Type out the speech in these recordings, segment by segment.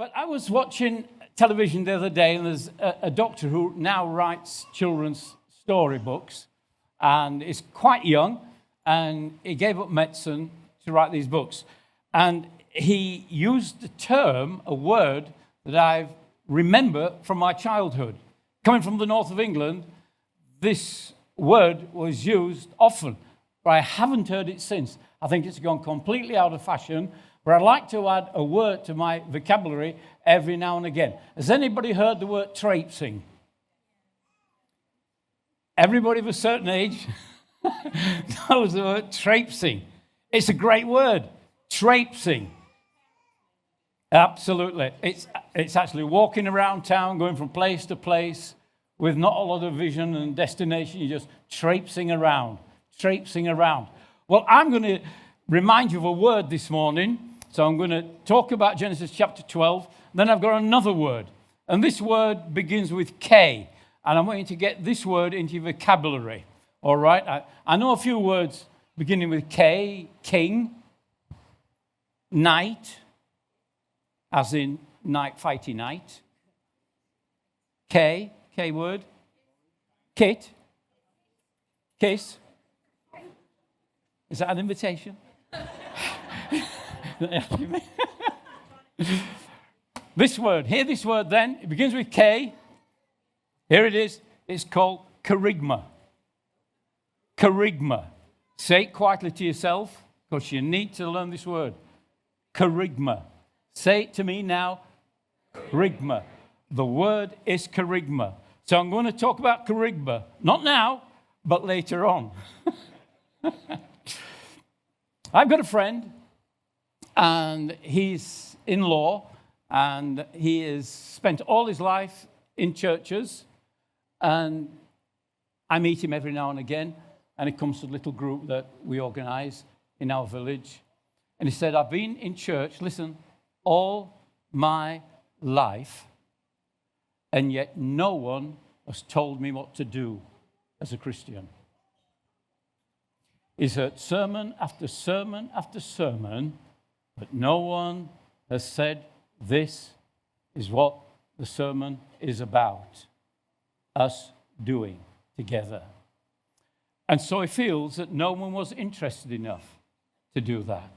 But I was watching television the other day, and there's a doctor who now writes children's storybooks, and is quite young, and he gave up medicine to write these books. And he used a term, a word, that I remember from my childhood. Coming from the north of England, this word was used often, but I haven't heard it since. I think it's gone completely out of fashion, but I'd like to add a word to my vocabulary every now and again. Has anybody heard the word traipsing? Everybody of a certain age knows the word traipsing. It's a great word, traipsing. Absolutely. It's actually walking around town, going from place to place with not a lot of vision and destination. You're just traipsing around. Well, I'm going to remind you of a word this morning. So I'm going to talk about Genesis chapter 12. Then I've got another word. And this word begins with K. And I want you to get this word into your vocabulary. All right? I know a few words beginning with K. King. Night. As in night, fighty night. K word. Kit. Kiss. Is that an invitation? This word, hear this word then. It begins with K. Here it is. It's called Kerygma. Kerygma. Say it quietly to yourself, because you need to learn this word. Kerygma. Say it to me now. Kerygma. The word is kerygma. So I'm going to talk about kerygma. Not now, but later on. I've got a friend, and he's in law, and he has spent all his life in churches, and I meet him every now and again, and he comes to a little group that we organize in our village. And he said, I've been in church, listen, all my life, and yet no one has told me what to do as a Christian. He's heard sermon after sermon after sermon, but no one has said, this is what the sermon is about, us doing together. And so he feels that no one was interested enough to do that.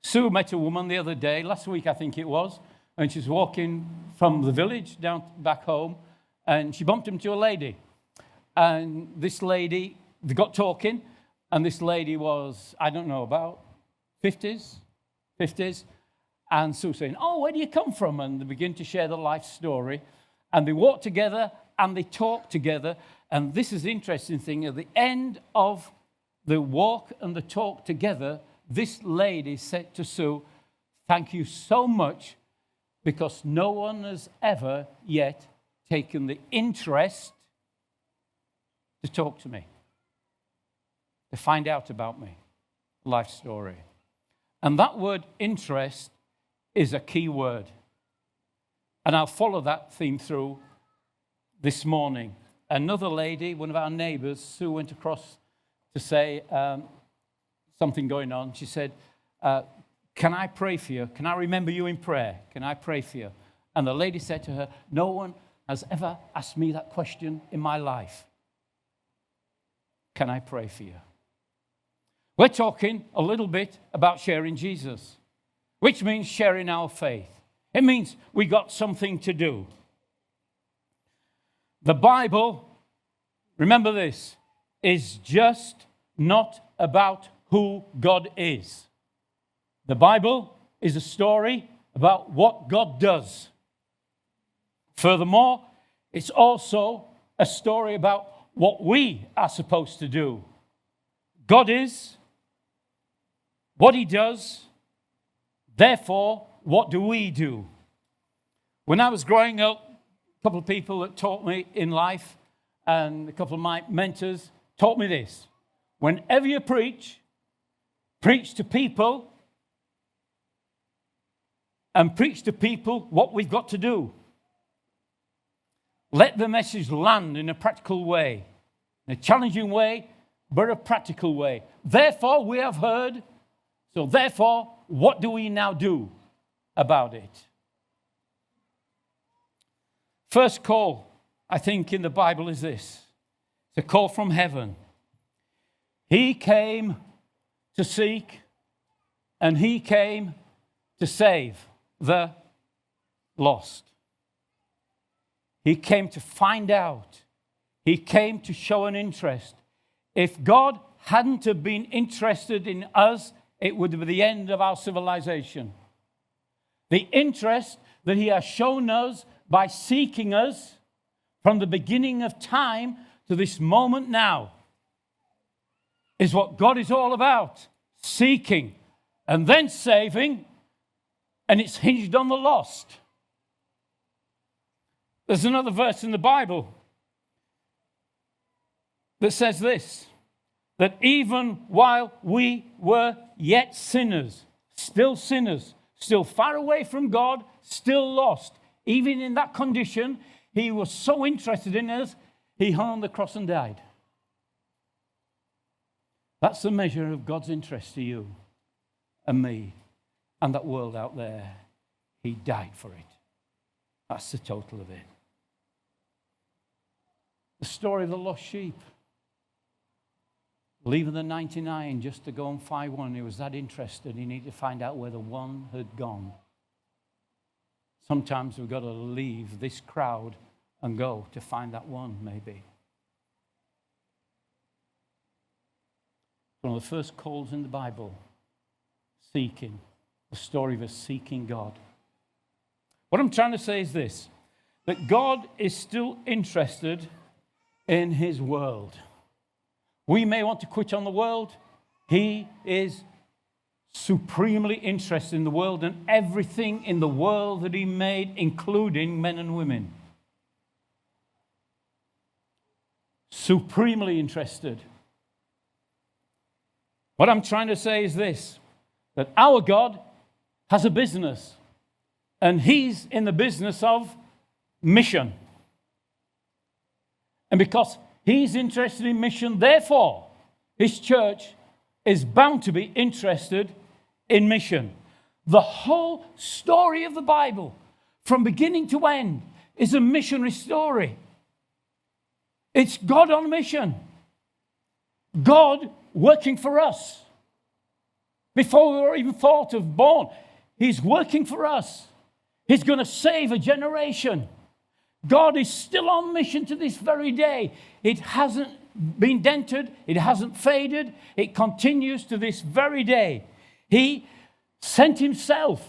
Sue met a woman the other day, last week I think it was, and she was walking from the village down back home, and she bumped into a lady. And this lady, they got talking, and this lady was, I don't know, about 50s. And Sue saying, oh, where do you come from? And they begin to share their life story. And they walk together, and they talk together. And this is the interesting thing. At the end of the walk and the talk together, this lady said to Sue, thank you so much, because no one has ever yet taken the interest to talk to me, to find out about me, life story. And that word interest is a key word. And I'll follow that theme through this morning. Another lady, one of our neighbors, Sue went across to say something going on. She said, can I pray for you? Can I remember you in prayer? Can I pray for you? And the lady said to her, no one has ever asked me that question in my life. Can I pray for you? We're talking a little bit about sharing Jesus, which means sharing our faith. It means we got something to do. The Bible, remember this, is just not about who God is. The Bible is a story about what God does. Furthermore, it's also a story about what we are supposed to do. God is, what he does, therefore, what do we do? When I was growing up, a couple of people that taught me in life and a couple of my mentors taught me this. Whenever you preach to people, and preach to people what we've got to do. Let the message land in a practical way, in a challenging way, but a practical way. Therefore, we have heard, so therefore, what do we now do about it? First call, I think, in the Bible is this. It's a call from heaven. He came to seek and he came to save the lost. He came to find out. He came to show an interest. If God hadn't have been interested in us, it would be the end of our civilization. The interest that he has shown us by seeking us from the beginning of time to this moment now is what God is all about. Seeking and then saving, and it's hinged on the lost. There's another verse in the Bible that says this, that even while we were yet sinners, still far away from God, still lost, even in that condition, he was so interested in us, he hung on the cross and died. That's the measure of God's interest to you and me and that world out there. He died for it. That's the total of it. The story of the lost sheep. Leaving the 99 just to go and find one. He was that interested. He needed to find out where the one had gone. Sometimes we've got to leave this crowd and go to find that one, maybe. One of the first calls in the Bible, seeking. The story of us seeking God. What I'm trying to say is this, that God is still interested in his world. We may want to quit on the world. He is supremely interested in the world and everything in the world that he made, including men and women. Supremely interested. What I'm trying to say is this, that our God has a business, and he's in the business of mission. And because he's interested in mission, therefore, his church is bound to be interested in mission. The whole story of the Bible, from beginning to end, is a missionary story. It's God on mission. God working for us. Before we were even thought of born, he's working for us. He's going to save a generation. God is still on mission to this very day. It hasn't been dented. It hasn't faded. It continues to this very day. He sent himself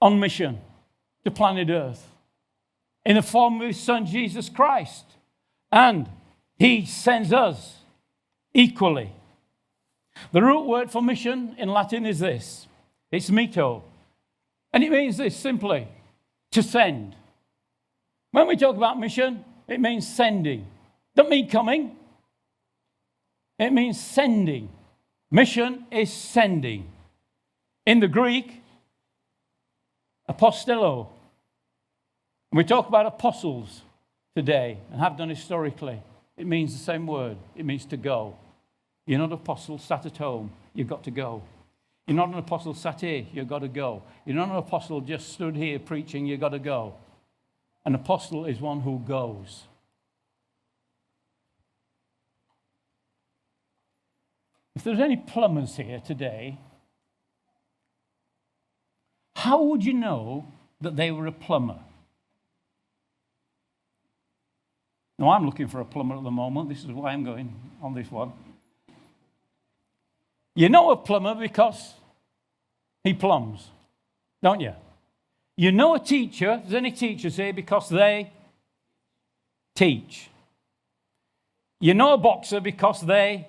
on mission to planet Earth in the form of his Son, Jesus Christ. And he sends us equally. The root word for mission in Latin is this. It's mito. And it means this simply, to send. When we talk about mission, it means sending. Doesn't mean coming. It means sending. Mission is sending. In the Greek, apostello. We talk about apostles today and have done historically. It means the same word. It means to go. You're not an apostle sat at home. You've got to go. You're not an apostle sat here. You've got to go. You're not an apostle just stood here preaching. You've got to go. An apostle is one who goes. If there's any plumbers here today, how would you know that they were a plumber? Now, I'm looking for a plumber at the moment. This is why I'm going on this one. You know a plumber because he plumbs, don't you? You know a teacher, there's any teachers here, because they teach. You know a boxer because they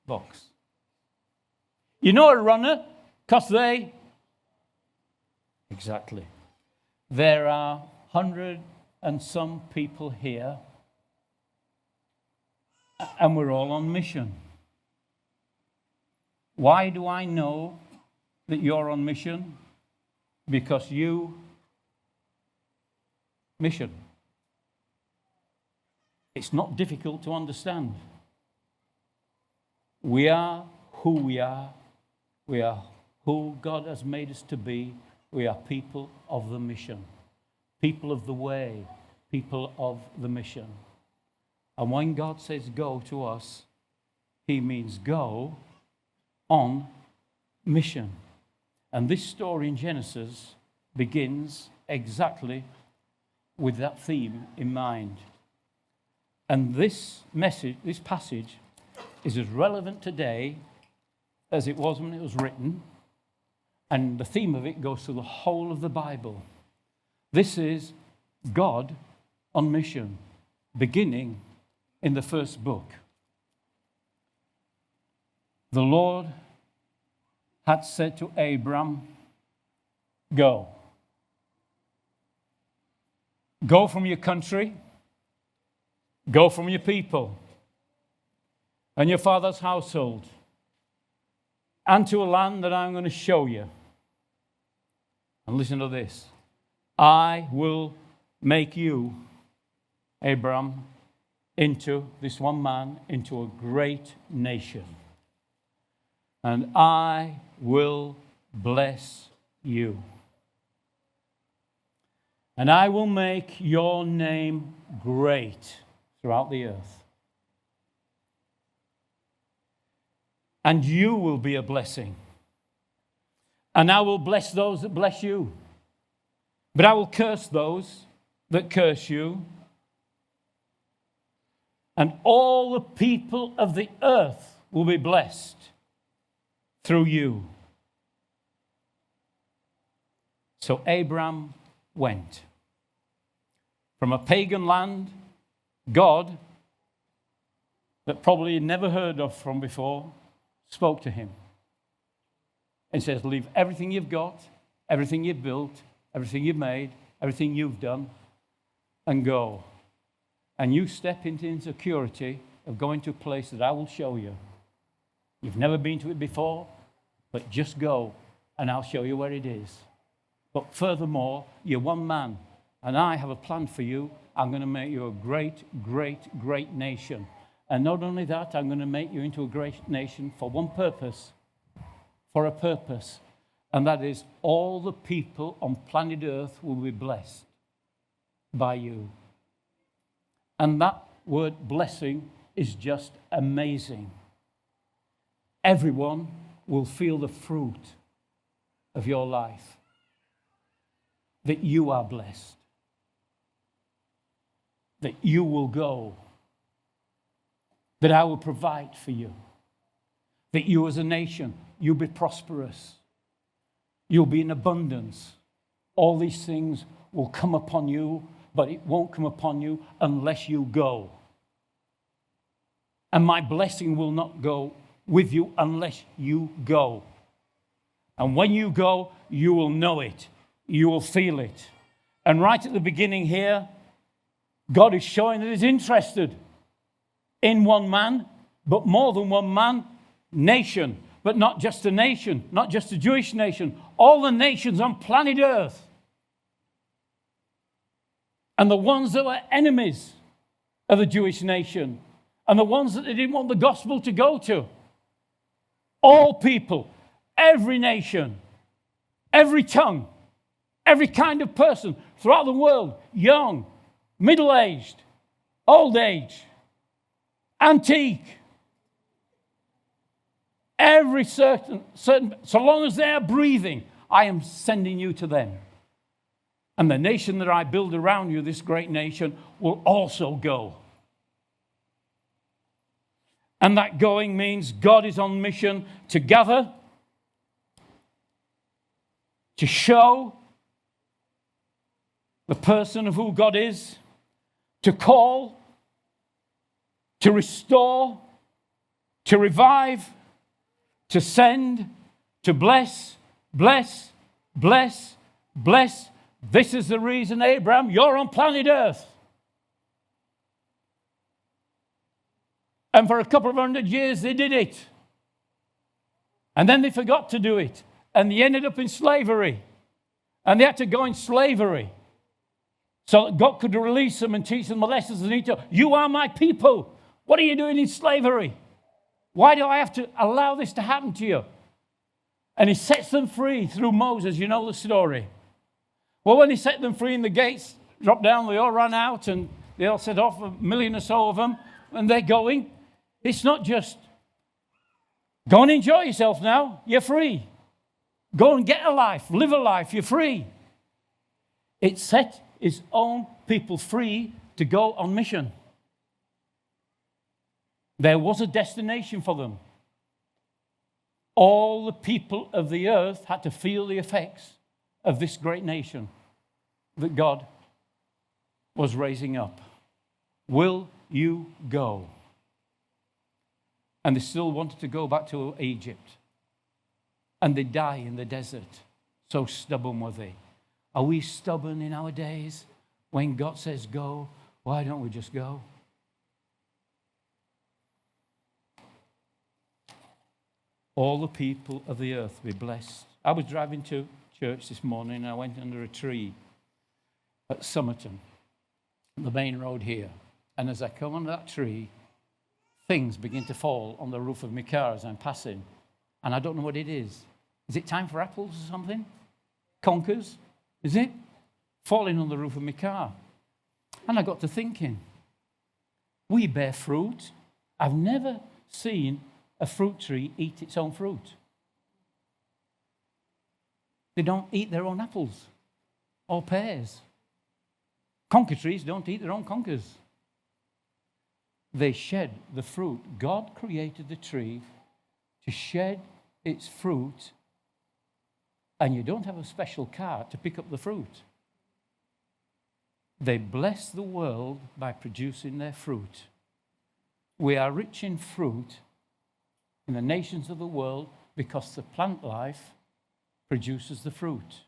box. You know a runner because they... Exactly. There are 100 and some people here, and we're all on mission. Why do I know that you're on mission? Because you mission. It's not difficult to understand. We are who we are. We are who God has made us to be. We are people of the mission, people of the way, people of the mission. And when God says go to us, he means go on mission. And this story in Genesis begins exactly with that theme in mind. And this passage is as relevant today as it was when it was written. And the theme of it goes through the whole of the Bible. This is God on mission, beginning in the first book. The Lord had said to Abram, go. Go from your country, go from your people and your father's household, and to a land that I'm going to show you. And listen to this. I will make you, Abram, into this one man, into a great nation. And I will bless you. And I will make your name great throughout the earth. And you will be a blessing. And I will bless those that bless you. But I will curse those that curse you. And all the people of the earth will be blessed through you. So Abram went. From a pagan land, God, that probably he'd never heard of from before, spoke to him and says, leave everything you've got, everything you've built, everything you've made, everything you've done, and go. And you step into insecurity of going to a place that I will show you. You've never been to it before, but just go and I'll show you where it is. But furthermore, you're one man, and I have a plan for you. I'm going to make you a great, great, great nation. And not only that, I'm going to make you into a great nation for one purpose, for a purpose. And that is all the people on planet Earth will be blessed by you. And that word blessing is just amazing. Everyone will feel the fruit of your life. That you are blessed. That you will go. That I will provide for you. That you as a nation, you'll be prosperous. You'll be in abundance. All these things will come upon you, but it won't come upon you unless you go. And my blessing will not go with you unless you go. And when you go, you will know it. You will feel it. And right at the beginning here, God is showing that he's interested in one man, but more than one man, nation. But not just a nation, not just a Jewish nation, all the nations on planet Earth. And the ones that were enemies of the Jewish nation, and the ones that they didn't want the gospel to go to. All people, every nation, every tongue, every kind of person throughout the world, young, middle-aged, old age, antique, every certain, so long as they are breathing, I am sending you to them. And the nation that I build around you, this great nation, will also go. And that going means God is on mission to gather, to show the person of who God is, to call, to restore, to revive, to send, to bless, bless, bless, bless. This is the reason, Abraham, you're on planet Earth. And for a couple of 100 years, they did it. And then they forgot to do it. And they ended up in slavery. And they had to go in slavery so that God could release them and teach them the lessons they need to. You are my people. What are you doing in slavery? Why do I have to allow this to happen to you? And he sets them free through Moses. You know the story. Well, when he set them free and the gates dropped down, they all ran out and they all set off, 1,000,000 or so of them, and they're going. It's not just, go and enjoy yourself now, you're free. Go and get a life, live a life, you're free. It set its own people free to go on mission. There was a destination for them. All the people of the earth had to feel the effects of this great nation that God was raising up. Will you go? And they still wanted to go back to Egypt. And they die in the desert. So stubborn were they. Are we stubborn in our days? When God says go, why don't we just go? All the people of the earth be blessed. I was driving to church this morning and I went under a tree at Somerton, the main road here. And as I come under that tree, things begin to fall on the roof of my car as I'm passing. And I don't know what it is. Is it time for apples or something? Conkers? Is it? Falling on the roof of my car. And I got to thinking, we bear fruit. I've never seen a fruit tree eat its own fruit. They don't eat their own apples or pears. Conker trees don't eat their own conkers. They shed the fruit. God created the tree to shed its fruit, and you don't have a special cart to pick up the fruit. They bless the world by producing their fruit. We are rich in fruit in the nations of the world because the plant life produces the fruit.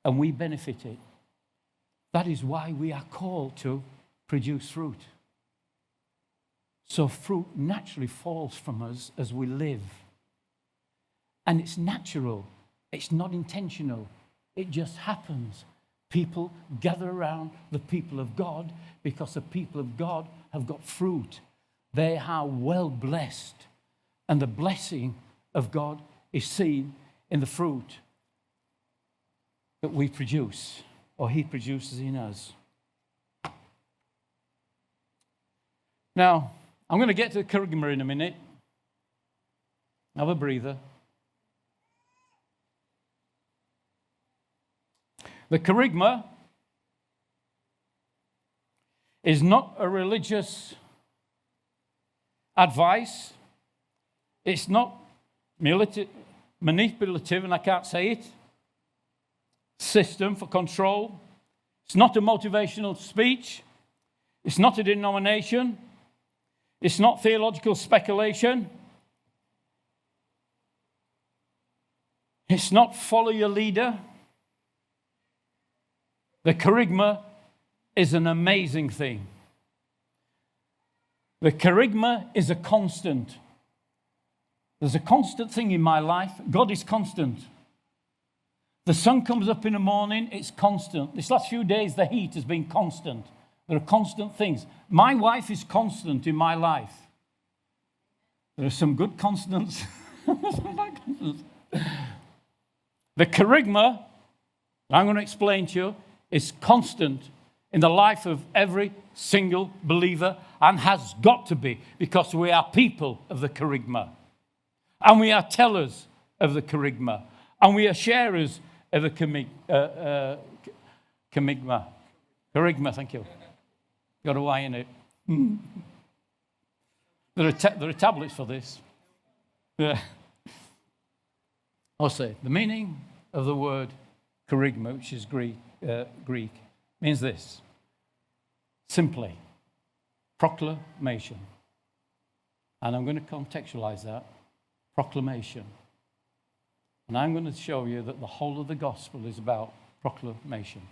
And we benefit it. That is why we are called to produce fruit. So fruit naturally falls from us as we live. And it's natural. It's not intentional. It just happens. People gather around the people of God because the people of God have got fruit. They are well blessed. And the blessing of God is seen in the fruit that we produce, or He produces in us. Now, I'm going to get to the Kerygma in a minute. Have a breather. The Kerygma is not a religious advice. It's not manipulative, and I can't say it. System for control. It's not a motivational speech. It's not a denomination. It's not theological speculation. It's not follow your leader. The Kerygma is an amazing thing. The Kerygma is a constant. There's a constant thing in my life. God is constant. The sun comes up in the morning, it's constant. This last few days, the heat has been constant. There are constant things. My wife is constant in my life. There are some good constants. Some bad constants. The Kerygma, I'm going to explain to you, is constant in the life of every single believer and has got to be, because we are people of the Kerygma. And we are tellers of the Kerygma. And we are sharers of the Kerygma. Kerygma, thank you. Got a Y in it. There are tablets for this. Yeah. I'll say, the meaning of the word Kerygma, which is Greek, means this. Simply, proclamation. And I'm going to contextualize that. Proclamation. And I'm going to show you that the whole of the gospel is about proclamation.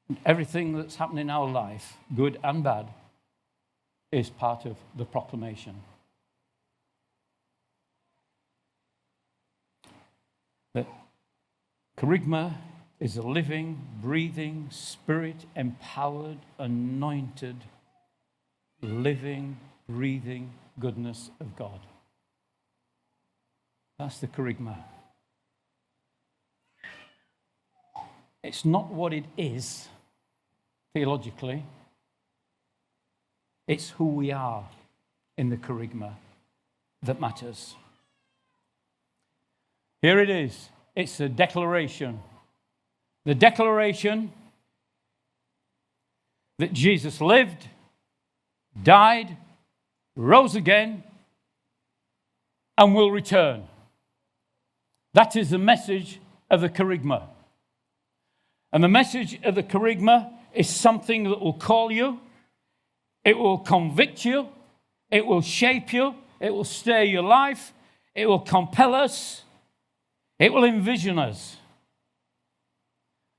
And everything that's happened in our life, good and bad, is part of the proclamation. That Kerygma is a living, breathing, spirit-empowered, anointed, living, breathing goodness of God. That's the Kerygma. It's not what it is, theologically. It's who we are in the Kerygma that matters. Here it is. It's a declaration. The declaration that Jesus lived, died, rose again, and will return. That is the message of the Kerygma. And the message of the Kerygma is something that will call you, it will convict you, it will shape you, it will stir your life, it will compel us, it will envision us.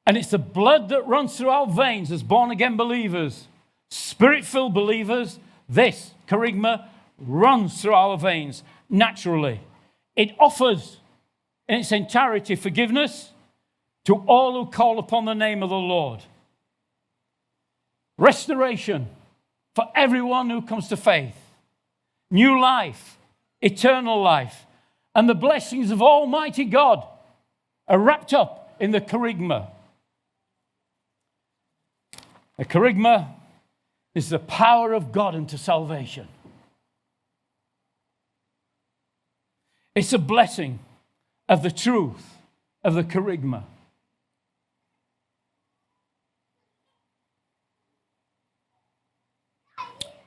And it's the blood that runs through our veins as born-again believers, spirit-filled believers. This Kerygma runs through our veins naturally. It offers in its entirety forgiveness to all who call upon the name of the Lord. Restoration for everyone who comes to faith. New life, eternal life, and the blessings of Almighty God are wrapped up in the Kerygma. The Kerygma is the power of God unto salvation. It's a blessing of the truth of the Kerygma.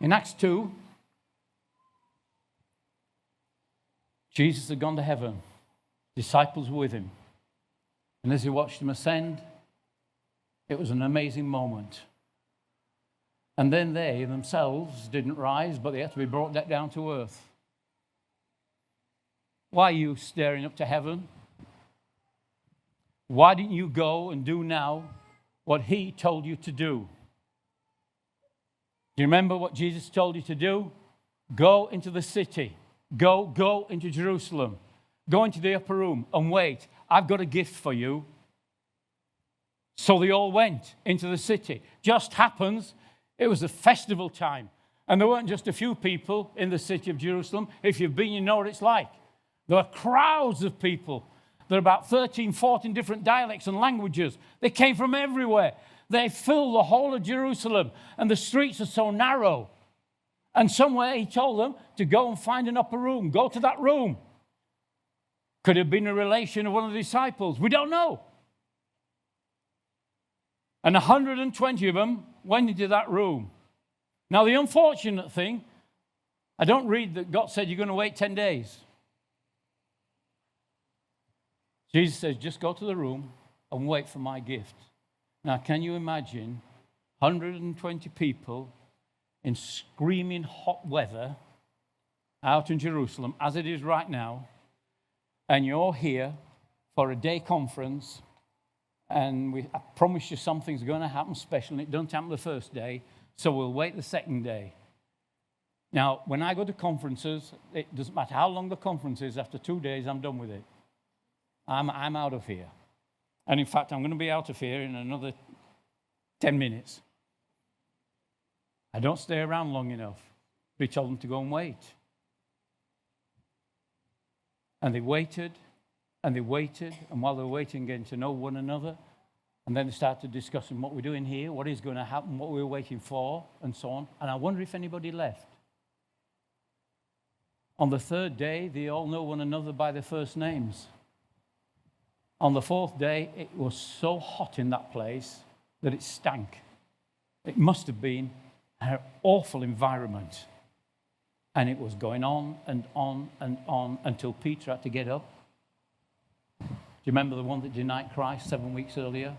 In Acts 2, Jesus had gone to heaven. Disciples were with him. And as he watched him ascend, it was an amazing moment. And then they themselves didn't rise, but they had to be brought back down to earth. Why are you staring up to heaven? Why didn't you go and do now what he told you to do? Do you remember what Jesus told you to do? Go into the city. Go into Jerusalem. Go into the upper room and wait. I've got a gift for you. So they all went into the city. Just happens, it was a festival time. And there weren't just a few people in the city of Jerusalem. If you've been, you know what it's like. There were crowds of people. There are about 13, 14 different dialects and languages. They came from everywhere. They filled the whole of Jerusalem, and the streets are so narrow. And somewhere he told them to go and find an upper room. Go to that room. Could have been a relation of one of the disciples. We don't know. And 120 of them went into that room. Now, the unfortunate thing, I don't read that God said you're going to wait 10 days. Jesus says, just go to the room and wait for my gift. Now, can you imagine 120 people in screaming hot weather out in Jerusalem, as it is right now, and you're here for a day conference, and I promise you something's going to happen special, and it doesn't happen the first day, so we'll wait the second day. Now, when I go to conferences, it doesn't matter how long the conference is, after 2 days, I'm done with it. I'm out of here. And in fact, I'm going to be out of here in another 10 minutes. I don't stay around long enough. We told them to go and wait. And they waited, and they waited, and while they were waiting, getting to know one another, and then they started discussing what we're doing here, what is going to happen, what we're waiting for, and so on. And I wonder if anybody left. On the third day, they all know one another by their first names. On the fourth day, it was so hot in that place that it stank. It must have been an awful environment. And it was going on and on and on until Peter had to get up. Do you remember the one that denied Christ 7 weeks earlier?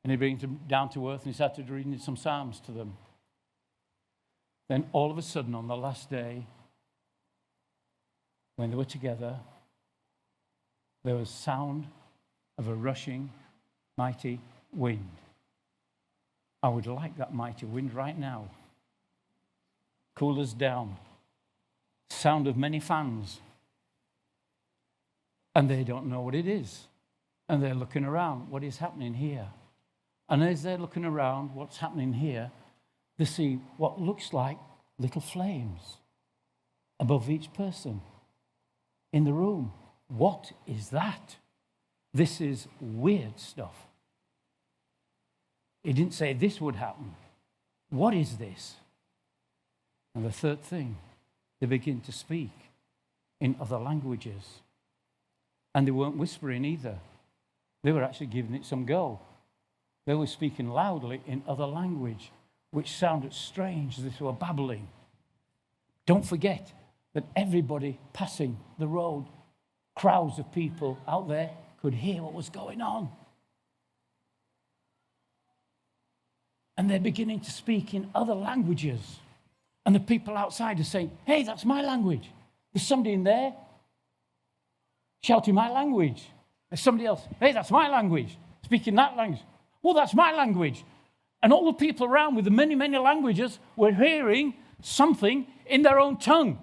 And he brings them down to earth and he started reading some Psalms to them. Then all of a sudden on the last day, when they were together, there was sound of a rushing, mighty wind. I would like that mighty wind right now. Cool us down. Sound of many fans. And they don't know what it is. And they're looking around. What is happening here? And as they're looking around, what's happening here, they see what looks like little flames above each person. in the room. What is that? This is weird stuff. He didn't say this would happen. What is this? And the third thing, they begin to speak in other languages. And they weren't whispering either. They were actually giving it some go. They were speaking loudly in other language, which sounded strange as if they were babbling. Don't forget that everybody passing the road, crowds of people out there, could hear what was going on. And they're beginning to speak in other languages. And the people outside are saying, hey, that's my language. There's somebody in there shouting my language. There's somebody else, hey, that's my language, speaking that language. Well, that's my language. And all the people around with the many, many languages were hearing something in their own tongue.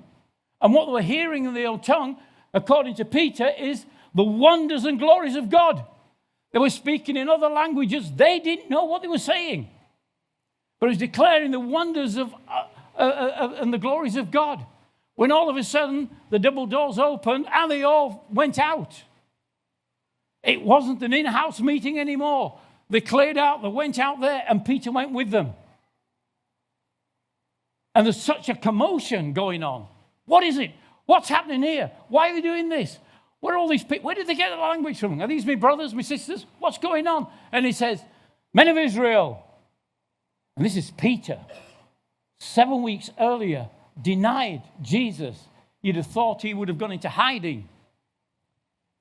And what they were hearing in their own tongue, according to Peter, is the wonders and glories of God. They were speaking in other languages. They didn't know what they were saying. But it was declaring the wonders of and the glories of God. When all of a sudden the double doors opened and they all went out. It wasn't an in-house meeting anymore. They cleared out, they went out there, and Peter went with them. And there's such a commotion going on. What is it? What's happening here? Why are they doing this? Where are all these people? Where did they get the language from? Are these my brothers, my sisters? What's going on? And he says, men of Israel. And this is Peter. 7 weeks earlier, denied Jesus. You'd have thought he would have gone into hiding.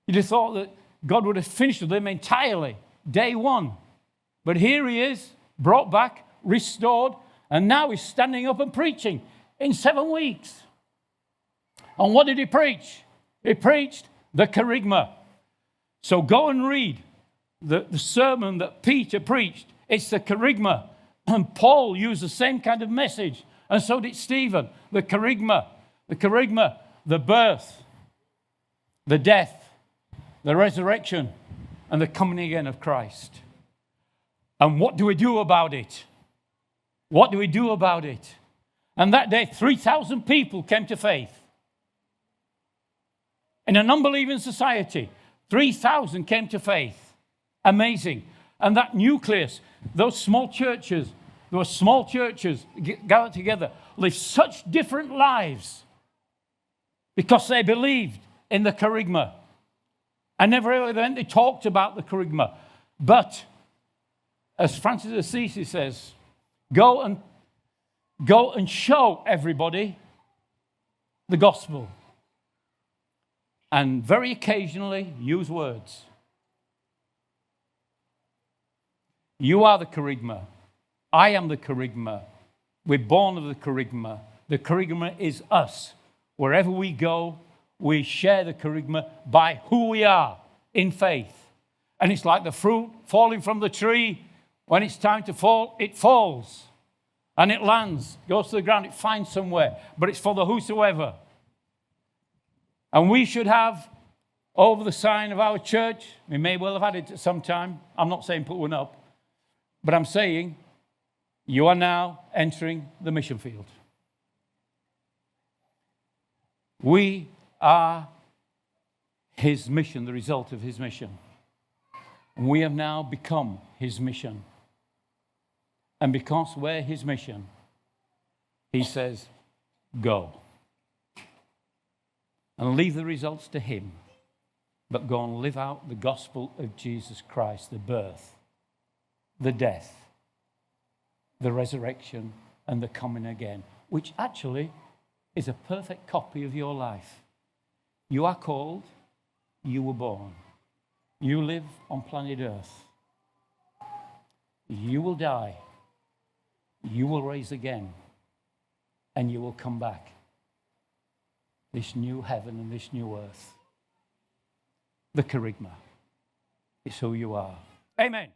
You'd have thought that God would have finished with him entirely, day one. But here he is, brought back, restored, and now he's standing up and preaching in 7 weeks. And what did he preach? He preached the Kerygma. So go and read the sermon that Peter preached. It's the Kerygma. And Paul used the same kind of message. And so did Stephen. The Kerygma. The Kerygma, the birth, the death, the resurrection, and the coming again of Christ. And what do we do about it? What do we do about it? And that day, 3,000 people came to faith. In an unbelieving society, 3,000 came to faith. Amazing. And that nucleus, those small churches, gathered together, lived such different lives because they believed in the Kerygma. And every event they talked about the Kerygma. But, as Francis of Assisi says, go and show everybody the gospel. And very occasionally use words. You are the Kerygma. I am the Kerygma. We're born of the Kerygma. The Kerygma is us. Wherever we go, we share the Kerygma by who we are in faith. And it's like the fruit falling from the tree. When it's time to fall, it falls. And it lands, goes to the ground, it finds somewhere. But it's for the whosoever. And we should have over the sign of our church, we may well have had it at some time. I'm not saying put one up. But I'm saying, you are now entering the mission field. We are his mission, the result of his mission. And we have now become his mission. And because we're his mission, he says, go. And leave the results to him. But go and live out the gospel of Jesus Christ, the birth, the death, the resurrection, and the coming again, which actually is a perfect copy of your life. You are called, you were born. You live on planet Earth. You will die. You will rise again. And you will come back. This new heaven and this new earth. The Kerygma is who you are. Amen.